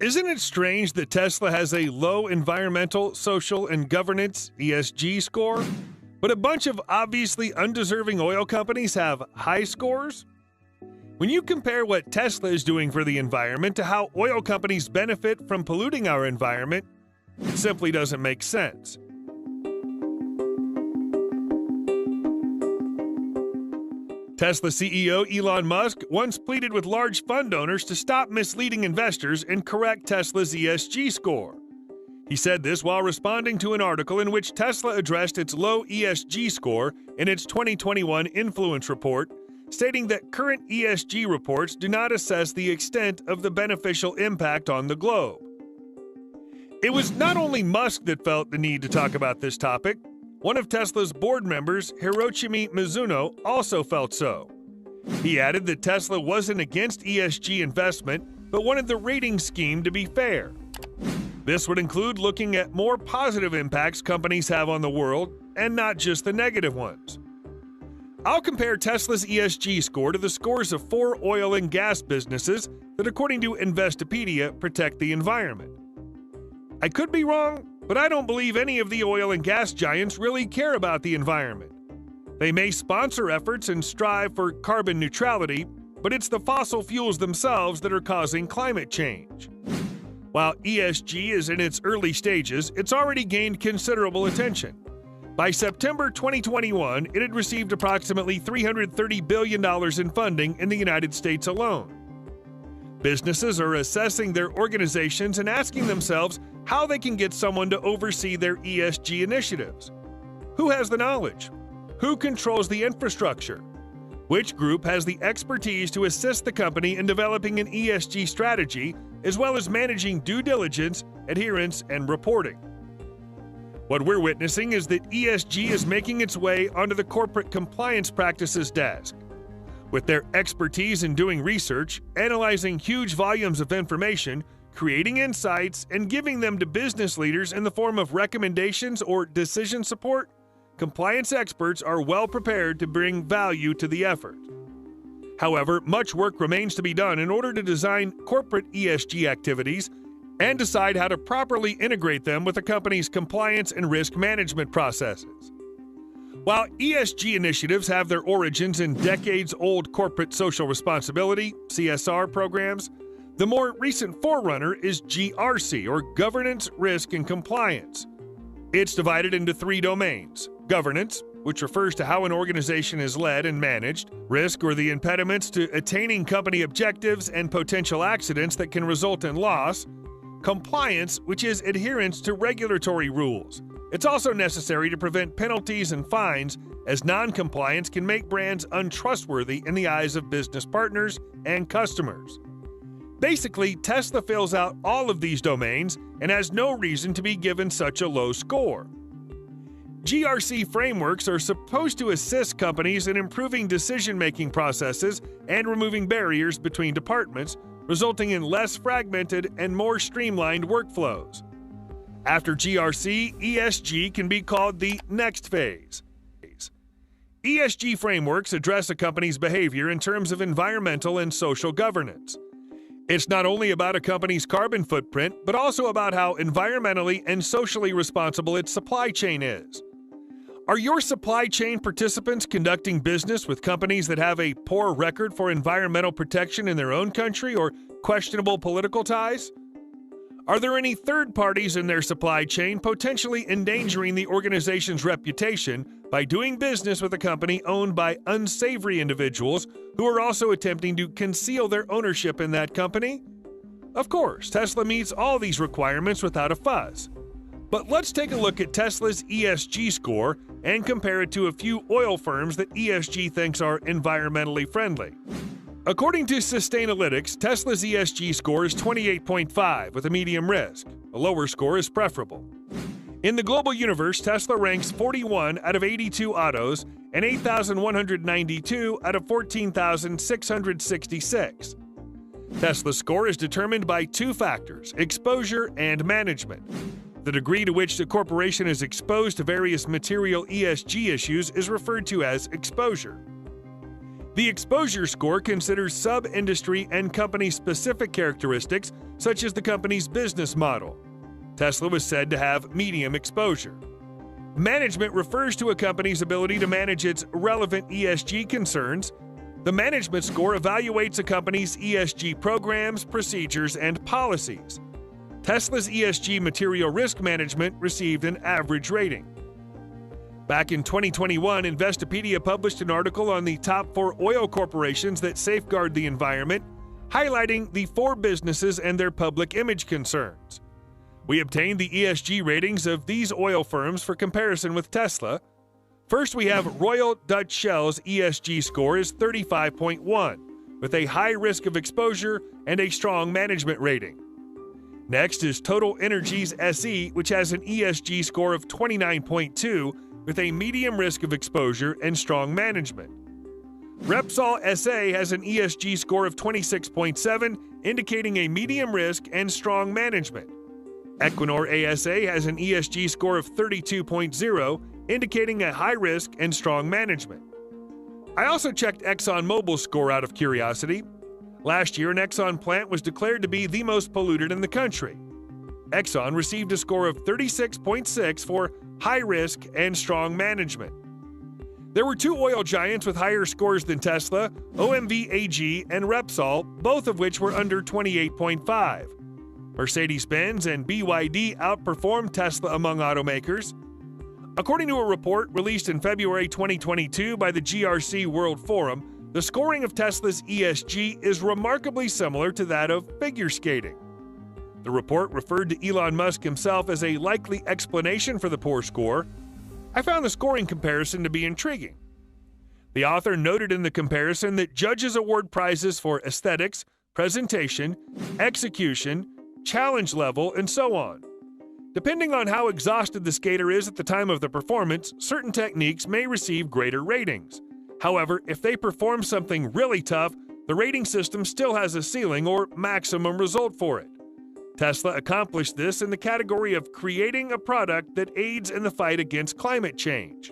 Isn't it strange that Tesla has a low environmental, social, and governance ESG score, but a bunch of obviously undeserving oil companies have high scores? When you compare what Tesla is doing for the environment to how oil companies benefit from polluting our environment, it simply doesn't make sense. Tesla CEO Elon Musk once pleaded with large fund owners to stop misleading investors and correct Tesla's ESG score. He said this while responding to an article in which Tesla addressed its low ESG score in its 2021 Influence Report, stating that current ESG reports do not assess the extent of the beneficial impact on the globe. It was not only Musk that felt the need to talk about this topic. One of Tesla's board members, Hiroshi Mizuno, also felt so. He added that Tesla wasn't against ESG investment, but wanted the rating scheme to be fair. This would include looking at more positive impacts companies have on the world, and not just the negative ones. I'll compare Tesla's ESG score to the scores of 4 oil and gas businesses that, according to Investopedia, protect the environment. I could be wrong, but I don't believe any of the oil and gas giants really care about the environment. They may sponsor efforts and strive for carbon neutrality, but it's the fossil fuels themselves that are causing climate change. While ESG is in its early stages, it's already gained considerable attention. By September 2021, it had received approximately $330 billion in funding in the United States alone. Businesses are assessing their organizations and asking themselves how they can get someone to oversee their ESG initiatives. Who has the knowledge? Who controls the infrastructure? Which group has the expertise to assist the company in developing an ESG strategy, as well as managing due diligence, adherence, and reporting? What we're witnessing is that ESG is making its way onto the corporate compliance practices desk. With their expertise in doing research, analyzing huge volumes of information, creating insights, and giving them to business leaders in the form of recommendations or decision support, compliance experts are well prepared to bring value to the effort. However, much work remains to be done in order to design corporate ESG activities and decide how to properly integrate them with a company's compliance and risk management processes. While ESG initiatives have their origins in decades-old corporate social responsibility (CSR) programs, the more recent forerunner is GRC, or Governance, Risk, and Compliance. It's divided into 3 domains: governance, which refers to how an organization is led and managed; risk, or the impediments to attaining company objectives and potential accidents that can result in loss; compliance, which is adherence to regulatory rules. It's also necessary to prevent penalties and fines, as non-compliance can make brands untrustworthy in the eyes of business partners and customers. Basically, Tesla fills out all of these domains and has no reason to be given such a low score. GRC frameworks are supposed to assist companies in improving decision-making processes and removing barriers between departments, resulting in less fragmented and more streamlined workflows. After GRC, ESG can be called the next phase. ESG frameworks address a company's behavior in terms of environmental and social governance. It's not only about a company's carbon footprint, but also about how environmentally and socially responsible its supply chain is. Are your supply chain participants conducting business with companies that have a poor record for environmental protection in their own country or questionable political ties? Are there any third parties in their supply chain potentially endangering the organization's reputation by doing business with a company owned by unsavory individuals who are also attempting to conceal their ownership in that company? Of course, Tesla meets all these requirements without a fuss. But let's take a look at Tesla's ESG score and compare it to a few oil firms that ESG thinks are environmentally friendly. According to Sustainalytics, Tesla's ESG score is 28.5 with a medium risk. A lower score is preferable. In the global universe, Tesla ranks 41 out of 82 autos and 8,192 out of 14,666. Tesla's score is determined by 2 factors: exposure and management. The degree to which the corporation is exposed to various material ESG issues is referred to as exposure. The exposure score considers sub-industry and company-specific characteristics, such as the company's business model. Tesla was said to have medium exposure. Management refers to a company's ability to manage its relevant ESG concerns. The management score evaluates a company's ESG programs, procedures, and policies. Tesla's ESG material risk management received an average rating. Back in 2021, Investopedia published an article on the top 4 oil corporations that safeguard the environment, highlighting the 4 businesses and their public image concerns. We obtained the ESG ratings of these oil firms for comparison with Tesla. First, we have Royal Dutch Shell's ESG score is 35.1, with a high risk of exposure and a strong management rating. Next is Total Energies SE, which has an ESG score of 29.2, with a medium risk of exposure and strong management. Repsol SA has an ESG score of 26.7, indicating a medium risk and strong management. Equinor ASA has an ESG score of 32.0, indicating a high risk and strong management. I also checked Exxon Mobil's score out of curiosity. Last year, an Exxon plant was declared to be the most polluted in the country. Exxon received a score of 36.6 for high risk and strong management. There were 2 oil giants with higher scores than Tesla, OMV AG and Repsol, both of which were under 28.5. Mercedes-Benz and BYD outperformed Tesla among automakers. According to a report released in February 2022 by the GRC World Forum, the scoring of Tesla's ESG is remarkably similar to that of figure skating. The report referred to Elon Musk himself as a likely explanation for the poor score. I found the scoring comparison to be intriguing. The author noted in the comparison that judges award prizes for aesthetics, presentation, execution, challenge level, and so on. Depending on how exhausted the skater is at the time of the performance, certain techniques may receive greater ratings. However, if they perform something really tough, the rating system still has a ceiling or maximum result for it. Tesla accomplished this in the category of creating a product that aids in the fight against climate change.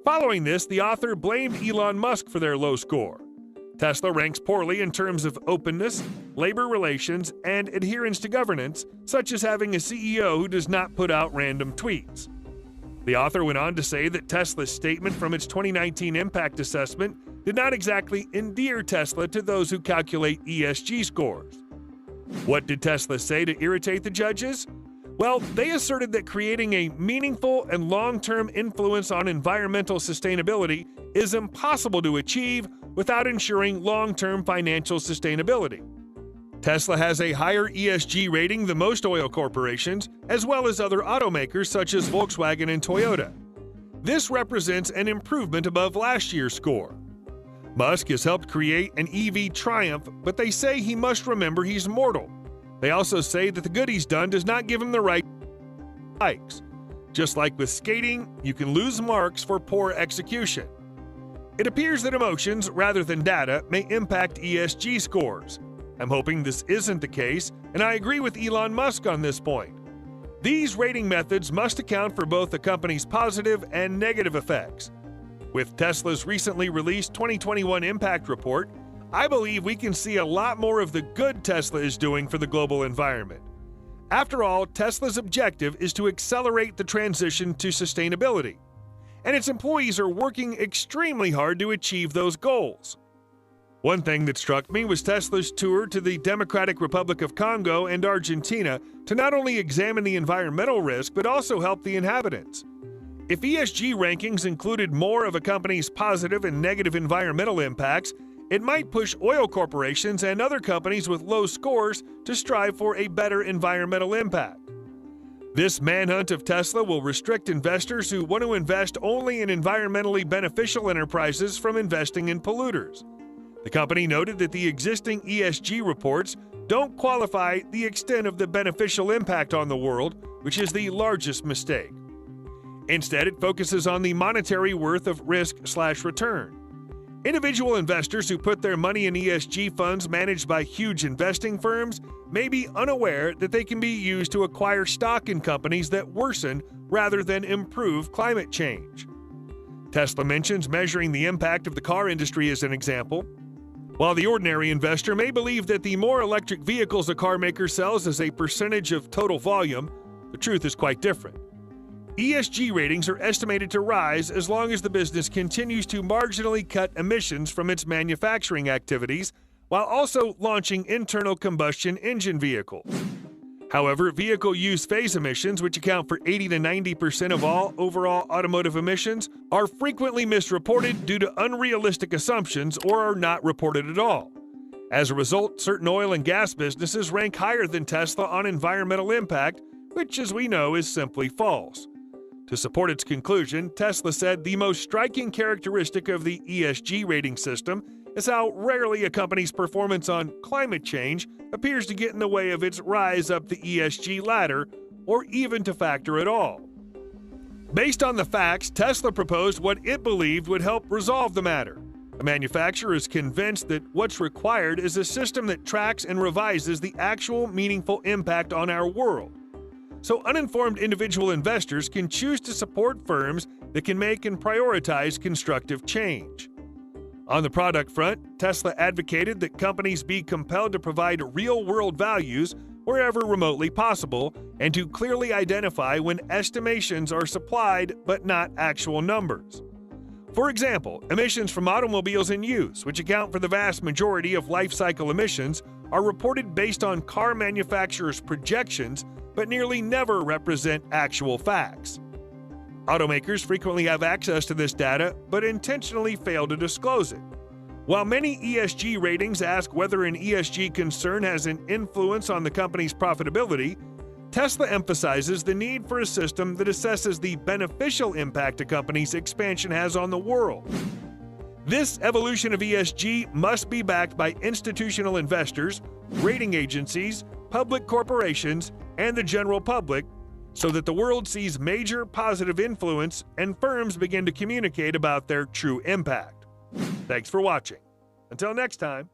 Following this, the author blamed Elon Musk for their low score. Tesla ranks poorly in terms of openness, labor relations, and adherence to governance, such as having a CEO who does not put out random tweets. The author went on to say that Tesla's statement from its 2019 impact assessment did not exactly endear Tesla to those who calculate ESG scores. What did Tesla say to irritate the judges? Well, they asserted that creating a meaningful and long-term influence on environmental sustainability is impossible to achieve without ensuring long-term financial sustainability. Tesla has a higher ESG rating than most oil corporations, as well as other automakers such as Volkswagen and Toyota. This represents an improvement above last year's score. Musk has helped create an EV triumph, but they say he must remember he's mortal. They also say that the good he's done does not give him the right likes. Just like with skating, you can lose marks for poor execution. It appears that emotions, rather than data, may impact ESG scores. I'm hoping this isn't the case, and I agree with Elon Musk on this point. These rating methods must account for both the company's positive and negative effects. With Tesla's recently released 2021 Impact Report, I believe we can see a lot more of the good Tesla is doing for the global environment. After all, Tesla's objective is to accelerate the transition to sustainability, and its employees are working extremely hard to achieve those goals. One thing that struck me was Tesla's tour to the Democratic Republic of Congo and Argentina to not only examine the environmental risk but also help the inhabitants. If ESG rankings included more of a company's positive and negative environmental impacts, it might push oil corporations and other companies with low scores to strive for a better environmental impact. This manhunt of Tesla will restrict investors who want to invest only in environmentally beneficial enterprises from investing in polluters. The company noted that the existing ESG reports don't qualify the extent of the beneficial impact on the world, which is the largest mistake. Instead, it focuses on the monetary worth of risk/return. Individual investors who put their money in ESG funds managed by huge investing firms may be unaware that they can be used to acquire stock in companies that worsen rather than improve climate change. Tesla mentions measuring the impact of the car industry as an example. While the ordinary investor may believe that the more electric vehicles a car maker sells as a percentage of total volume, the truth is quite different. ESG ratings are estimated to rise as long as the business continues to marginally cut emissions from its manufacturing activities while also launching internal combustion engine vehicles. However, vehicle use phase emissions, which account for 80 to 90% of all overall automotive emissions, are frequently misreported due to unrealistic assumptions or are not reported at all. As a result, certain oil and gas businesses rank higher than Tesla on environmental impact, which, as we know, is simply false. To support its conclusion, Tesla said the most striking characteristic of the ESG rating system is how rarely a company's performance on climate change appears to get in the way of its rise up the ESG ladder, or even to factor at all. Based on the facts, Tesla proposed what it believed would help resolve the matter. The manufacturer is convinced that what's required is a system that tracks and revises the actual meaningful impact on our world, so uninformed individual investors can choose to support firms that can make and prioritize constructive change. On the product front, Tesla advocated that companies be compelled to provide real-world values wherever remotely possible and to clearly identify when estimations are supplied but not actual numbers. For example, emissions from automobiles in use, which account for the vast majority of life cycle emissions, are reported based on car manufacturers' projections but nearly never represent actual facts. Automakers frequently have access to this data, but intentionally fail to disclose it. While many ESG ratings ask whether an ESG concern has an influence on the company's profitability, Tesla emphasizes the need for a system that assesses the beneficial impact a company's expansion has on the world. This evolution of ESG must be backed by institutional investors, rating agencies, public corporations, and the general public, so that the world sees major positive influence and firms begin to communicate about their true impact. Thanks for watching. Until next time.